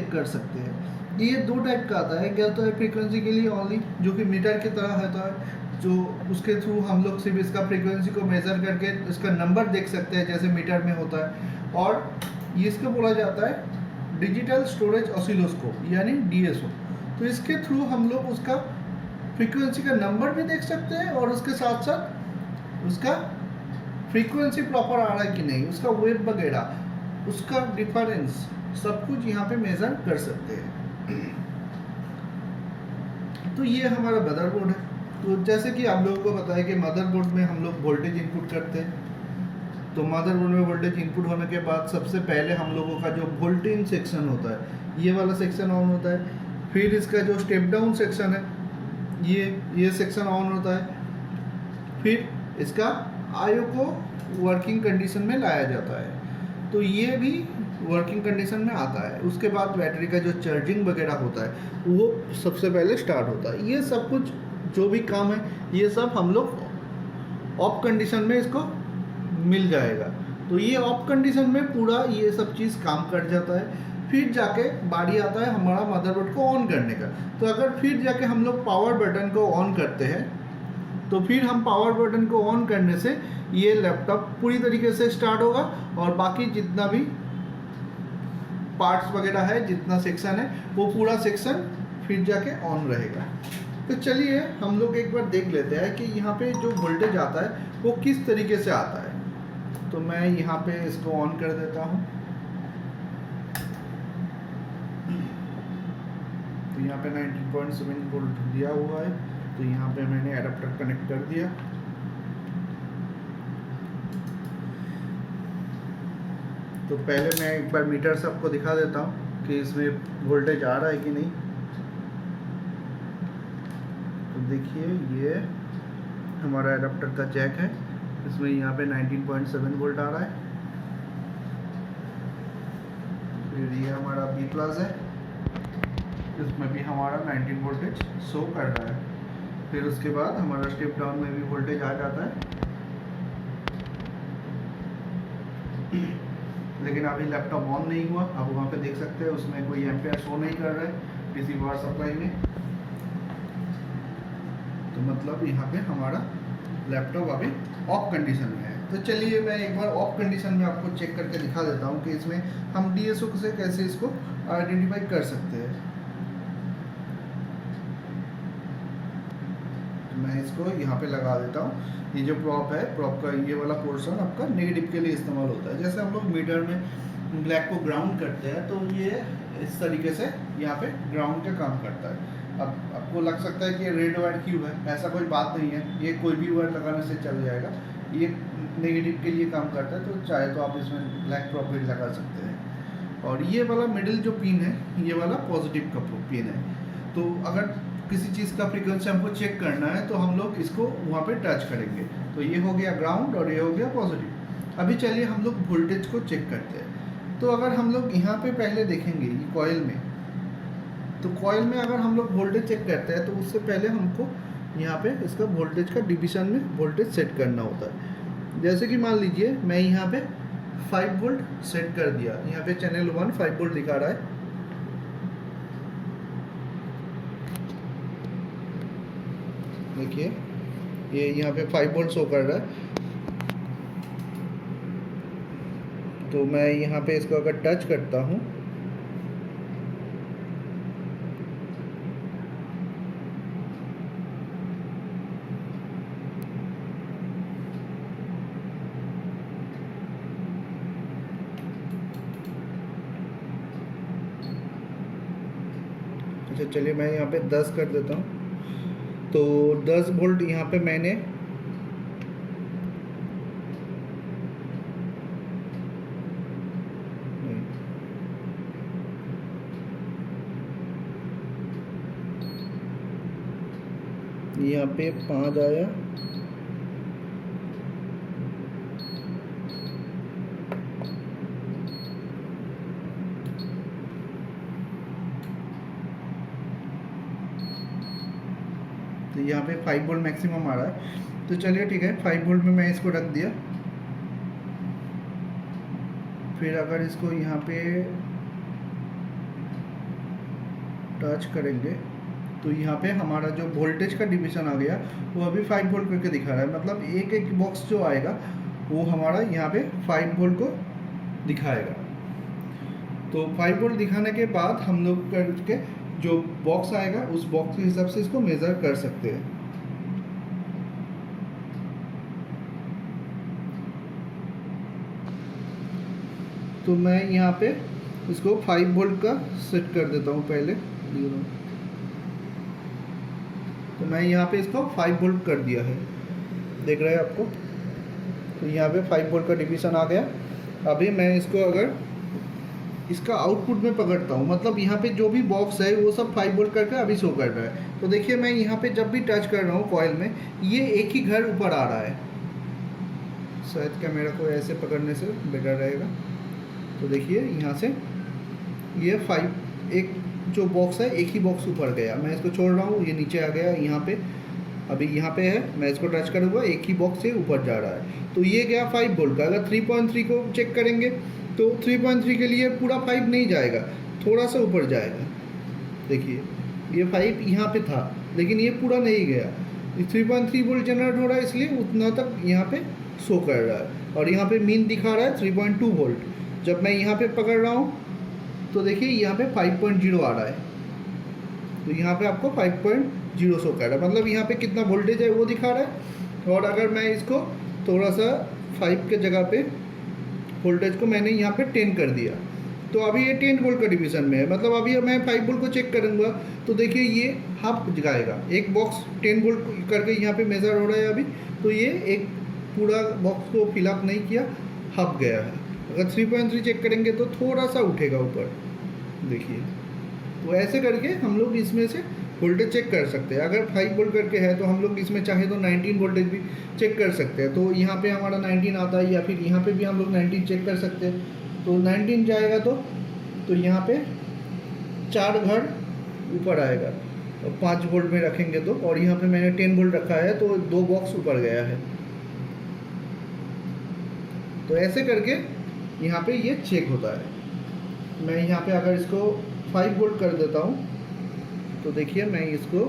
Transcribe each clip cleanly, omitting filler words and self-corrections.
Check कर सकते हैं। ये दो टाइप का आता है, क्या तो है फ्रीक्वेंसी के लिए ओनली, जो कि मीटर की तरह होता है, जो उसके थ्रू हम लोग सिर्फ इसका फ्रीक्वेंसी को मेज़र करके इसका नंबर देख सकते हैं जैसे मीटर में होता है। और ये इसको बोला जाता है डिजिटल स्टोरेज ऑसिलोस्कोप यानी DSO। तो इसके थ्रू हम लोग उसका फ्रीक्वेंसी का नंबर भी देख सकते हैं और उसके साथ साथ उसका फ्रीक्वेंसी प्रॉपर आ रहा है कि नहीं, उसका वेव वगैरह, उसका डिफरेंस, सब कुछ यहाँ पे मेजर कर सकते हैं। तो ये हमारा मदरबोर्ड है। तो जैसे कि आप लोगों को पता है कि मदरबोर्ड में हम लोग वोल्टेज इनपुट करते हैं। तो मदरबोर्ड में वोल्टेज इनपुट होने के बाद सबसे पहले हम लोगों का जो वोल्टेज सेक्शन होता है, ये वाला सेक्शन ऑन होता है। फिर इसका जो स्टेप डाउन सेक्शन है, ये सेक्शन ऑन होता है। फिर इसका आईओ को वर्किंग कंडीशन में लाया जाता है, तो ये भी वर्किंग कंडीशन में आता है। उसके बाद बैटरी का जो चार्जिंग वगैरह होता है वो सबसे पहले स्टार्ट होता है। ये सब कुछ जो भी काम है ये सब हम लोग ऑफ कंडीशन में इसको मिल जाएगा। तो ये ऑफ कंडीशन में पूरा ये सब चीज़ काम कर जाता है। फिर जाके बारी आता है हमारा मदरबोर्ड को ऑन करने का। तो अगर फिर जाके हम लोग पावर बटन को ऑन करते हैं तो फिर हम पावर बटन को ऑन करने से ये लैपटॉप पूरी तरीके से स्टार्ट होगा और बाकी जितना भी पार्ट्स वगैरह है, जितना सेक्शन है, वो पूरा सेक्शन फिर जाके ऑन रहेगा। तो चलिए हम लोग एक बार देख लेते हैं कि यहाँ पे जो वोल्टेज आता है वो किस तरीके से आता है। तो मैं यहाँ पे इसको ऑन कर देता हूँ। तो यहाँ पे 19.7 वोल्ट दिया हुआ है, तो यहाँ पे मैंने एडाप्टर कनेक्ट कर दिया। तो पहले मैं एक बार मीटर से आपको दिखा देता हूँ कि इसमें वोल्टेज आ रहा है कि नहीं। तो देखिए ये हमारा एडाप्टर का जैक है, इसमें यहाँ पे 19.7 वोल्ट आ रहा है। फिर ये हमारा B+ है, इसमें भी हमारा 19 वोल्टेज शो कर रहा है। फिर उसके बाद हमारा स्टेप डाउन में भी वोल्टेज आ जाता है, लेकिन अभी लैपटॉप ऑन नहीं हुआ। आप वहाँ पे देख सकते हैं उसमें कोई एम्पेयर शो नहीं कर रहा है पीसी पावर सप्लाई में। तो मतलब यहाँ पे हमारा लैपटॉप अभी ऑफ कंडीशन में है। तो चलिए मैं एक बार ऑफ कंडीशन में आपको चेक करके दिखा देता हूँ कि इसमें हम DSO से कैसे इसको आइडेंटिफाई कर सकते हैं। तो मैं इसको यहाँ पे लगा देता हूँ। ये जो प्रॉप है, प्रॉप का ये वाला पोर्शन आपका नेगेटिव के लिए इस्तेमाल होता है। जैसे हम लोग मीटर में ब्लैक को ग्राउंड करते हैं तो ये इस तरीके से यहाँ पे ग्राउंड का काम करता है। अब आपको लग सकता है कि रेड वायर क्यों है, ऐसा कोई बात नहीं है, ये कोई भी वायर लगाने से चल जाएगा। ये नेगेटिव के लिए काम करता है, तो चाहे तो आप इसमें ब्लैक प्रॉप भी लगा सकते हैं। और ये वाला मिडिल जो पिन है, ये वाला पॉजिटिव का पिन है। तो अगर किसी चीज़ का फ्रीक्वेंसी हमको चेक करना है तो हम लोग इसको वहाँ पे टच करेंगे। तो ये हो गया ग्राउंड और ये हो गया पॉजिटिव। अभी चलिए हम लोग वोल्टेज को चेक करते हैं। तो अगर हम लोग यहाँ पे पहले देखेंगे ये कॉइल में, तो कॉइल में अगर हम लोग वोल्टेज चेक करते हैं तो उससे पहले हमको यहाँ पे इसका वोल्टेज का डिवीज़न में वोल्टेज सेट करना होता है। जैसे कि मान लीजिए मैं यहाँ पे 5 वोल्ट सेट कर दिया। यहाँ पे चैनल 1 5 वोल्ट दिखा रहा है। देखिए ये यहाँ पे 5 वोल्ट शो कर रहा है। तो मैं यहाँ पे इसको अगर टच करता हूँ अच्छा चलिए मैं यहाँ पे 10 कर देता हूँ। तो 10 वोल्ट यहाँ पे मैंने यहाँ पे 5 आया। तो यहाँ पे 5 वोल्ट मैक्सिमम आ रहा है। तो चलिए ठीक है, 5 वोल्ट में मैं इसको रख दिया। फिर अगर इसको यहाँ पे टच करेंगे तो यहाँ पे हमारा जो वोल्टेज का डिवीज़न आ गया वो अभी 5 वोल्ट करके दिखा रहा है, मतलब एक एक बॉक्स जो आएगा वो हमारा यहाँ पे 5 वोल्ट को दिखाएगा। तो 5 वोल्ट दिखाने के बाद हम लोग करके जो बॉक्स आएगा उस बॉक्स के हिसाब से इसको मेज़र कर सकते हैं। तो मैं यहाँ पे इसको 5 वोल्ट का सेट कर देता हूँ पहले। तो मैं यहाँ पे इसको 5 वोल्ट कर दिया है, देख रहे हैं आपको। तो यहाँ पे 5 वोल्ट का डिवीज़न आ गया। अभी मैं इसको अगर इसका आउटपुट में पकड़ता हूँ, मतलब यहाँ पे जो भी बॉक्स है वो सब 5 वोल्ट करके अभी शो कर रहा है। तो देखिए मैं यहाँ पे जब भी टच कर रहा हूँ कॉइल में, ये एक ही घर ऊपर आ रहा है। शायद कैमरा को ऐसे पकड़ने से बेटर रहेगा। तो देखिए यहाँ से ये 5 एक जो बॉक्स है एक ही बॉक्स ऊपर गया, मैं इसको छोड़ रहा हूँ, ये नीचे आ गया। यहाँ पे अभी यहाँ पे है, मैं इसको टच करूँगा, एक ही बॉक्स से ऊपर जा रहा है। तो ये गया 5 वोल्ट का। अगर 3.3 को चेक करेंगे तो 3.3 के लिए पूरा 5 नहीं जाएगा, थोड़ा सा ऊपर जाएगा। देखिए ये 5 यहाँ पे था लेकिन ये पूरा नहीं गया। 3.3 वोल्ट जनरेट हो रहा है इसलिए उतना तक यहाँ पे शो कर रहा है। और यहाँ पे मीन दिखा रहा है 3.2 वोल्ट। जब मैं यहाँ पे पकड़ रहा हूँ तो देखिए यहाँ पे 5.0 आ रहा है। तो यहाँ पे आपको 5.0 शो कर रहा है, मतलब यहाँ पे कितना वोल्टेज है वो दिखा रहा है। और अगर मैं इसको थोड़ा सा 5 के जगह पे वोल्टेज को मैंने यहाँ पे 10 कर दिया, तो अभी ये 10 वोल्ट का डिवीज़न में है। मतलब अभी मैं 5 वोल्ट को चेक करूँगा तो देखिए ये हाफ जाएगा। एक बॉक्स 10 वोल्ट करके यहाँ पे मेज़र हो रहा है अभी, तो ये एक पूरा बॉक्स को फिलअप नहीं किया, हाफ गया है। अगर 3.3 चेक करेंगे तो थोड़ा सा उठेगा ऊपर, देखिए। तो ऐसे करके हम लोग इसमें से वोल्टेज चेक कर सकते हैं। अगर 5 वोल्ट करके है तो हम लोग इसमें चाहे तो 19 वोल्टेज भी चेक कर सकते हैं। तो यहाँ पे हमारा 19 आता है, या फिर यहाँ पे भी हम लोग 19 चेक कर सकते हैं। तो 19 जाएगा तो यहाँ पे 4 घर ऊपर आएगा और 5 वोल्ट में रखेंगे तो, और यहाँ पे मैंने 10 वोल्ट रखा है तो 2 बॉक्स ऊपर गया है। तो ऐसे करके यहाँ पे ये चेक होता है। मैं यहाँ पे अगर इसको 5 वोल्ट कर देता हूँ तो देखिए मैं इसको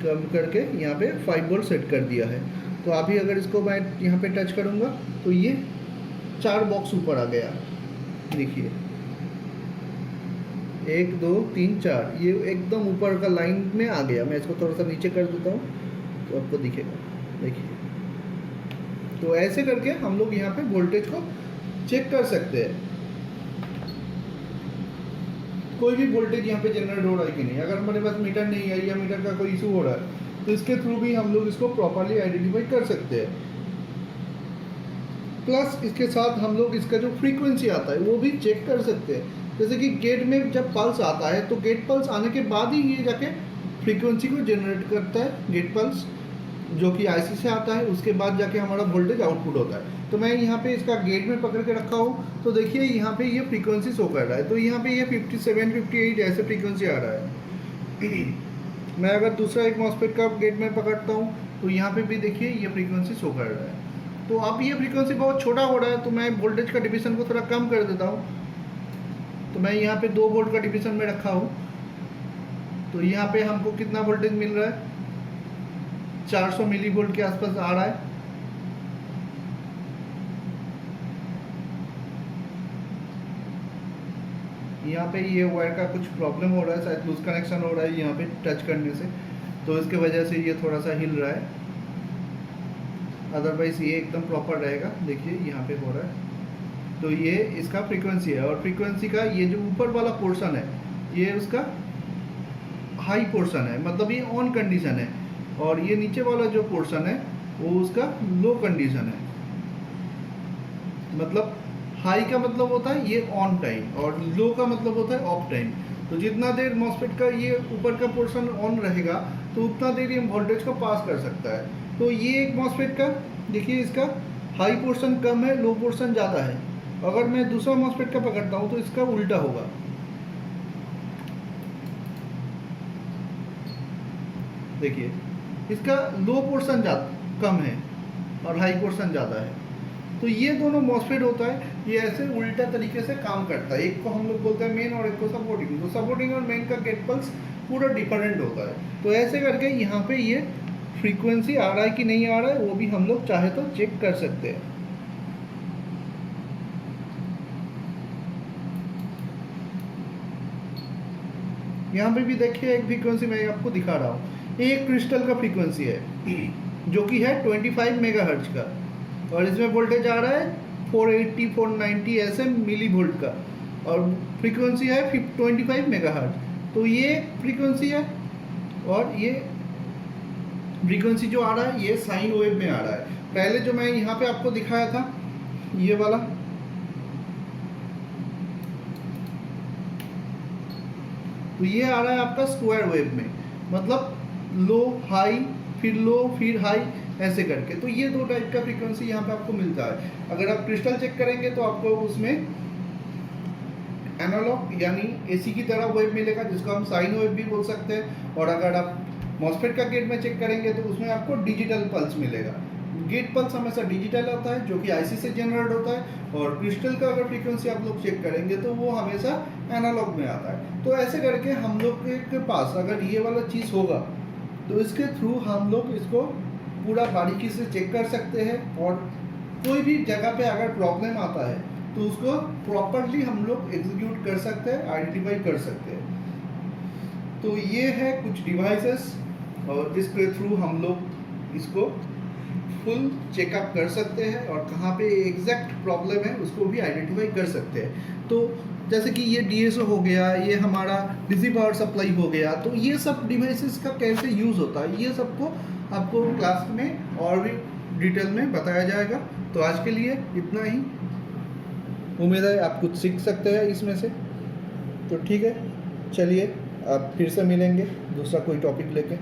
कम करके यहाँ पे 5 वोल्ट सेट कर दिया है। तो अभी अगर इसको मैं यहाँ पे टच करूँगा तो ये 4 बॉक्स ऊपर आ गया, देखिए 1 2 3 4, ये एकदम ऊपर का लाइन में आ गया। मैं इसको थोड़ा सा नीचे कर देता हूँ तो आपको दिखेगा, देखिए। तो ऐसे करके हम लोग यहाँ पे वोल्टेज को चेक कर सकते हैं, कोई भी वोल्टेज यहाँ पे जनरेट हो रहा है कि नहीं। अगर हमारे पास मीटर नहीं है या मीटर का कोई इशू हो रहा है तो इसके थ्रू भी हम लोग इसको प्रॉपरली आइडेंटिफाई कर सकते हैं। प्लस इसके साथ हम लोग इसका जो फ्रीक्वेंसी आता है वो भी चेक कर सकते हैं। जैसे कि गेट में जब पल्स आता है तो गेट पल्स आने के बाद ही ये जाके फ्रीक्वेंसी को जनरेट करता है, गेट पल्स जो कि आईसी से आता है, उसके बाद जाके हमारा वोल्टेज आउटपुट होता है। तो मैं यहाँ पे इसका गेट में पकड़ के रखा हूँ तो देखिए यहाँ पे ये फ्रीक्वेंसी शो कर रहा है। तो यहाँ पे ये 57 58 ऐसे फ्रीक्वेंसी आ रहा है। मैं अगर दूसरा एक मॉसफेट का गेट में पकड़ता हूँ तो यहाँ पे भी देखिए ये फ्रीक्वेंसी शो कर रहा है। तो अब ये फ्रीक्वेंसी बहुत छोटा हो रहा है तो मैं वोल्टेज का डिवीज़न को थोड़ा कम कर देता हूँ। तो मैं यहाँ पे 2 वोल्ट का डिवीज़न में रखा हूँ। तो यहाँ पे हमको कितना वोल्टेज मिल रहा है, 400 मिली वोल्ट के आसपास आ रहा है। यहाँ पे ये वायर का कुछ प्रॉब्लम हो रहा है, शायद लूज कनेक्शन हो रहा है यहाँ पे टच करने से, तो इसके वजह से ये थोड़ा सा हिल रहा है। अदरवाइज ये एकदम प्रॉपर रहेगा, देखिए यहाँ पे हो रहा है। तो ये इसका फ्रीक्वेंसी है, और फ्रीक्वेंसी का ये जो ऊपर वाला पोर्शन है ये उसका हाई पोर्शन है, मतलब ये ऑन कंडीशन है, और ये नीचे वाला जो पोर्शन है वो उसका लो कंडीशन है। मतलब हाई का मतलब होता है ये ऑन टाइम और लो का मतलब होता है ऑफ टाइम। तो जितना देर मॉसफेट का ये ऊपर का पोर्शन ऑन रहेगा तो उतना देर ये वोल्टेज को पास कर सकता है। तो ये एक मॉसफेट का देखिए इसका हाई पोर्शन कम है, लो पोर्शन ज़्यादा है। अगर मैं दूसरा मॉसफेट का पकड़ता हूँ तो इसका उल्टा होगा। देखिए इसका लो पोर्शन कम है और हाई पोर्शन ज़्यादा है। तो ये दोनों मॉसफेट होता है, ये ऐसे उल्टा तरीके से काम करता है। एक को हम लोग बोलते हैं मेन और एक को सपोर्टिंग। तो सपोर्टिंग और मेन का गेट पल्स पूरा डिफरेंट होता है। तो ऐसे करके यहाँ पे ये फ्रीक्वेंसी आ रहा है कि नहीं आ रहा है वो भी हम लोग चाहे तो चेक कर सकते हैं। यहाँ पे भी देखिए एक फ्रीक्वेंसी मैं आपको दिखा रहा हूँ, ये एक क्रिस्टल का फ्रीक्वेंसी है जो कि है 25 मेगाहर्ट्ज का, और इसमें वोल्टेज आ रहा है 480 490 ऐसे मिली वोल्ट का, और फ्रीक्वेंसी है 25 मेगाहर्ट्ज। तो ये फ्रीक्वेंसी है, और ये फ्रीक्वेंसी जो आ रहा है ये साइन वेव में आ रहा है। पहले जो मैं यहाँ पे आपको दिखाया था ये वाला, तो ये आ रहा है आपका स्क्वायर वेव में, मतलब लो हाई फिर लो फिर हाई ऐसे करके। तो ये दो टाइप का फ्रीक्वेंसी यहाँ पे आपको मिलता है। अगर आप क्रिस्टल चेक करेंगे तो आपको उसमें एनालॉग यानी एसी की तरह वेव मिलेगा, जिसको हम साइन वेव भी बोल सकते हैं। और अगर आप मॉसफेट का गेट में चेक करेंगे तो उसमें आपको डिजिटल पल्स मिलेगा। गेट पल्स हमेशा डिजिटल होता है जो कि आईसी से जनरेट होता है, और क्रिस्टल का अगर फ्रीक्वेंसी आप लोग चेक करेंगे तो वो हमेशा एनालॉग में आता है। तो ऐसे करके हम लोग के पास अगर ये वाला चीज़ होगा तो इसके थ्रू हम लोग इसको पूरा बारीकी से चेक कर सकते हैं, और कोई भी जगह पे अगर प्रॉब्लम आता है तो उसको प्रॉपरली हम लोग एग्जीक्यूट कर सकते हैं, आइडेंटिफाई कर सकते हैं। तो ये है कुछ डिवाइसेस, और जिसके थ्रू हम लोग इसको फुल चेकअप कर सकते हैं, और कहाँ पे एग्जैक्ट प्रॉब्लम है उसको भी आइडेंटिफाई कर सकते हैं। तो जैसे कि ये डीएसओ हो गया, ये हमारा डीसी पावर सप्लाई हो गया, तो ये सब डिवाइसेस का कैसे यूज़ होता है ये सबको आपको क्लास में और भी डिटेल में बताया जाएगा। तो आज के लिए इतना ही, उम्मीद है आप कुछ सीख सकते हैं इसमें से। तो ठीक है, चलिए आप फिर से मिलेंगे दूसरा कोई टॉपिक लेके।